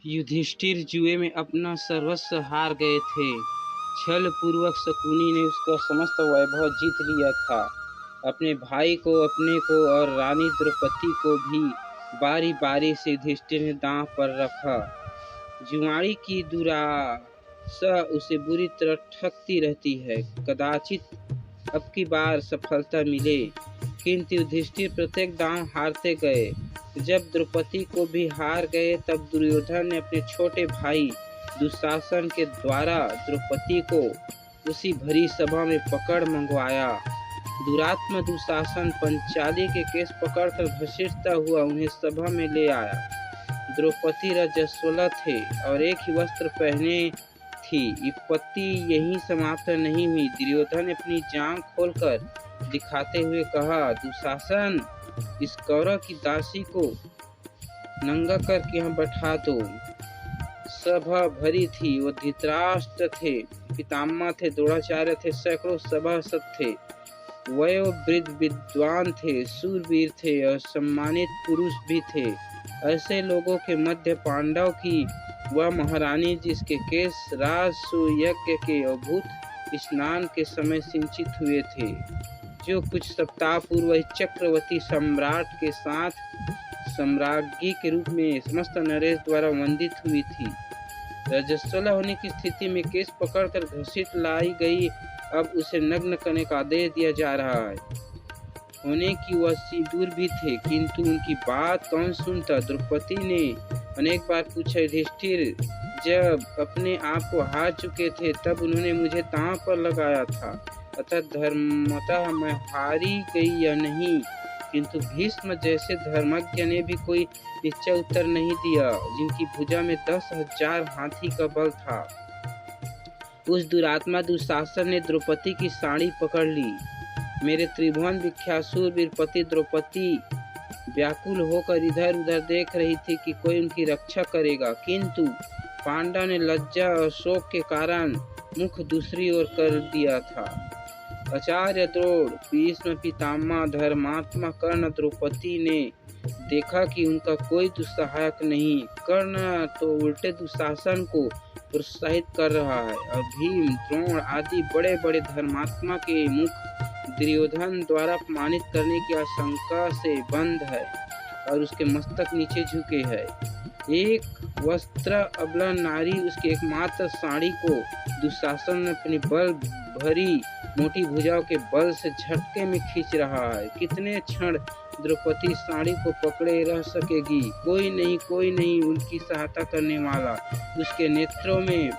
युधिष्ठिर जुए में अपना सर्वस्व हार गए थे। छल पूर्वक शकुनी ने उसका समस्त वैभव जीत लिया था। अपने भाई को, अपने को और रानी द्रौपदी को भी बारी बारी से युधिष्ठिर ने दांव पर रखा। जुआड़ी की दुराशा उसे बुरी तरह ठगती रहती है। कदाचित अब की बार सफलता मिले, किंतु युधिष्ठिर प्रत्येक दांव हारते गए। जब द्रौपदी को भी हार गए, तब दुर्योधन ने अपने छोटे भाई दुशासन के द्वारा द्रौपदी को उसी भरी सभा में पकड़ मंगवाया। दुरात्मा दुशासन पंचाली के केस पकड़कर घसीटता हुआ उन्हें सभा में ले आया। द्रौपदी रजस्वला थे और एक ही वस्त्र पहने थी। विपत्ति यहीं समाप्त नहीं हुई। दुर्योधन ने अपनी जांघ खोलकर दिखाते हुए कहा, दुशासन, इस कौरव की दासी को नंगा करके यहाँ बैठा दो। सभा भरी थी। वो धृतराष्ट्र थे, पितामह थे, द्रोणाचार्य थे, सैकड़ों सभासद थे, वयोवृद्ध विद्वान थे, शूरवीर थे और सम्मानित पुरुष भी थे। ऐसे लोगों के मध्य पांडव की वह महारानी, जिसके केस राजसूय के अभूत स्नान के समय सिंचित हुए थे, जो कुछ सप्ताह पूर्व चक्रवर्ती सम्राट के साथ सम्राज्ञी के रूप में समस्त नरेश द्वारा वंदित हुई थी, रजस्वला होने की स्थिति में केस पकड़कर घसीट लाई गई। अब उसे नग्न करने का आदेश दिया जा रहा है। होने की वह दूर भी थे, किंतु उनकी बात कौन सुनता। द्रौपदी ने अनेक बार पूछा, युधिष्ठिर जब अपने आप को हार चुके थे, तब उन्होंने मुझे दांव पर लगाया था, अतः धर्मतः मैं हारी गई या नहीं। किंतु भीष्म जैसे धर्मज्ञ ने भी कोई निश्चय उत्तर नहीं दिया, जिनकी भुजा में 10,000 हाथी का बल था। उस दुरात्मा दुशासन ने द्रौपदी की साड़ी पकड़ ली। मेरे त्रिभुवन विख्यात शूरवीर पति द्रौपदी व्याकुल होकर इधर उधर देख रही थी कि कोई उनकी रक्षा करेगा, किंतु पांडव ने लज्जा और शोक के कारण मुख दूसरी ओर कर दिया था। आचार्य द्रोण, भीष्म पितामह, धर्मात्मा कर्ण, द्रौपदी ने देखा कि उनका कोई दुस्सहायक नहीं। कर्ण तो उल्टे दुशासन को प्रोत्साहित कर रहा है और भीम, द्रोण आदि बड़े बड़े धर्मात्मा के मुख दुर्योधन द्वारा अपमानित करने की आशंका से बंद है और उसके मस्तक नीचे झुके है। एक वस्त्र अबला नारी उसकी एकमात्र साड़ी को दुशासन ने अपनी बल भरी मोटी भुजाओं के बल से झटके में खींच रहा है। कितने क्षण द्रौपदी साड़ी को पकड़े रह सकेगी? कोई नहीं उनकी सहायता करने वाला। उसके नेत्रों में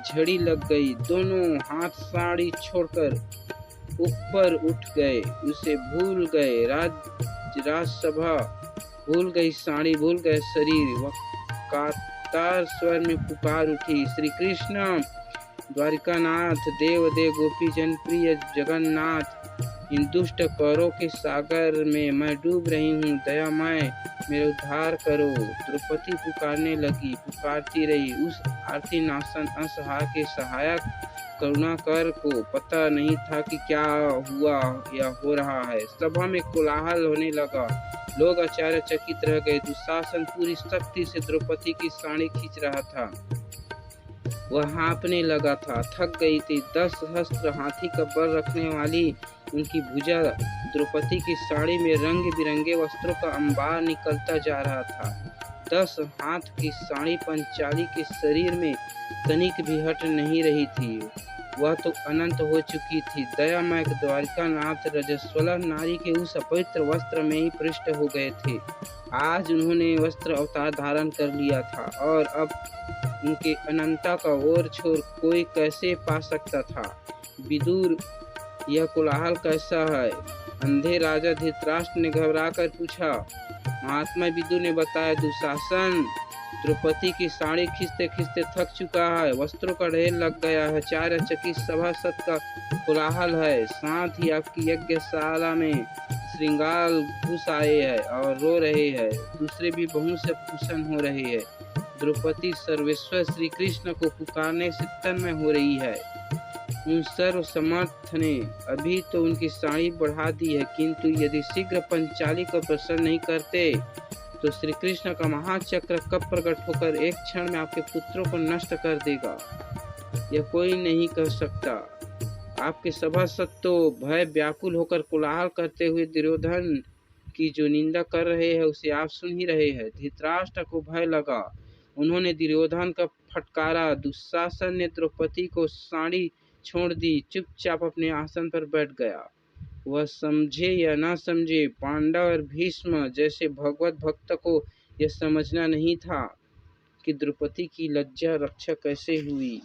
झड़ी लग गई। दोनों हाथ साड़ी छोड़कर ऊपर उठ गए। उसे भूल गए राजसभा, भूल गई साड़ी, भूल गए शरीर। वह कातर स्वर में पुकार उठी, श्री कृष्ण द्वारिकानाथ, देवदेव गोपी जनप्रिय जगन्नाथ, इन दुष्ट कौरवों के सागर में मैं डूब रही हूँ, दयामय मेरा उद्धार करो। द्रौपदी पुकारने लगी, पुकारती रही। उस आरती नाशन असहाय के सहायक करुणाकर को पता नहीं था कि क्या हुआ या हो रहा है। सभा में कोलाहल होने लगा। लोग आश्चर्यचकित रह गए। दुशासन पूरी शक्ति से द्रौपदी की साड़ी खींच रहा था। वह हाँफने लगा था, थक गई थी। 10 सहस्त्र हाथी का बल रखने वाली उनकी भुजा द्रौपदी की साड़ी में रंग बिरंगे वस्त्रों का अंबार निकलता जा रहा था। 10 हाथ की साड़ी पंचाली के शरीर में तनिक भी हट नहीं रही थी। वह तो अनंत हो चुकी थी। दयामय द्वारिकानाथ रजस्वला नारी के उस अपवित्र वस्त्र में ही पृष्ठ हो गए थे। आज उन्होंने वस्त्र अवतार धारण कर लिया था और अब उनके अनंता का और छोर कोई कैसे पा सकता था। विदुर, यह कोलाहल कैसा है? अंधे राजा धृतराष्ट्र ने घबराकर पूछा। महात्मा विदुर ने बताया, दुशासन द्रौपदी की साड़ी खींचते खींचते थक चुका है, वस्त्रों का ढेर लग गया है, आश्चर्यचकित सभासद का कोलाहल है। साथ ही आपकी यज्ञशाला में श्रृंगार घुस आए हैं और रो रहे हैं। दूसरे भी बहुत से प्रसन्न हो रहे हैं। द्रौपदी सर्वेश्वर श्री कृष्ण को पुकारने से तन्मय हो रही है। उन सर्व समर्थ ने अभी तो उनकी साड़ी बढ़ा दी है, किंतु यदि शीघ्र पंचाली को प्रसन्न नहीं करते तो श्री कृष्ण का महाचक्र कब प्रकट होकर एक क्षण में आपके पुत्रों को नष्ट कर देगा, यह कोई नहीं कह सकता। आपके सभासद तो भय व्याकुल होकर कोलाहल करते हुए दुर्योधन की जो निंदा कर रहे हैं उसे आप सुन ही रहे हैं। धृतराष्ट्र को भय लगा, उन्होंने दुर्योधन का फटकारा। दुशासन ने द्रौपदी को साड़ी छोड़ दी, चुपचाप अपने आसन पर बैठ गया। वह समझे या न समझे, पांडव और भीष्म जैसे भगवत भक्त को यह समझना नहीं था कि द्रौपदी की लज्जा रक्षा कैसे हुई।